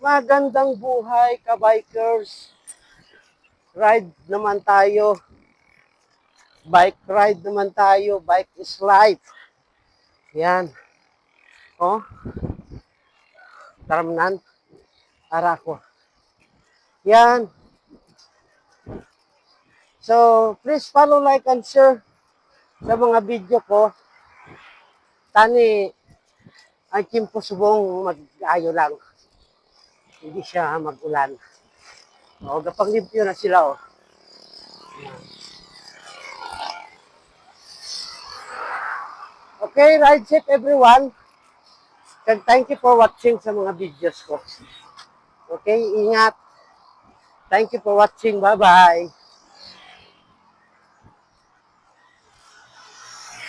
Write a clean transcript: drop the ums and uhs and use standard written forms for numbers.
Magandang buhay, ka-bikers. Ride naman tayo. Bike ride naman tayo. Bike is life. Yan. Oh, taramnan. Para ko. Yan. So, please follow, like, and share sa mga video ko. Tani, ang kimpo subong mag-ayo lang. Hindi siya mag-ulan. O, gapang-limpyo na sila, o. Okay, ride safe everyone. Thank you for watching sa mga videos ko. Okay, ingat. Thank you for watching. Bye-bye.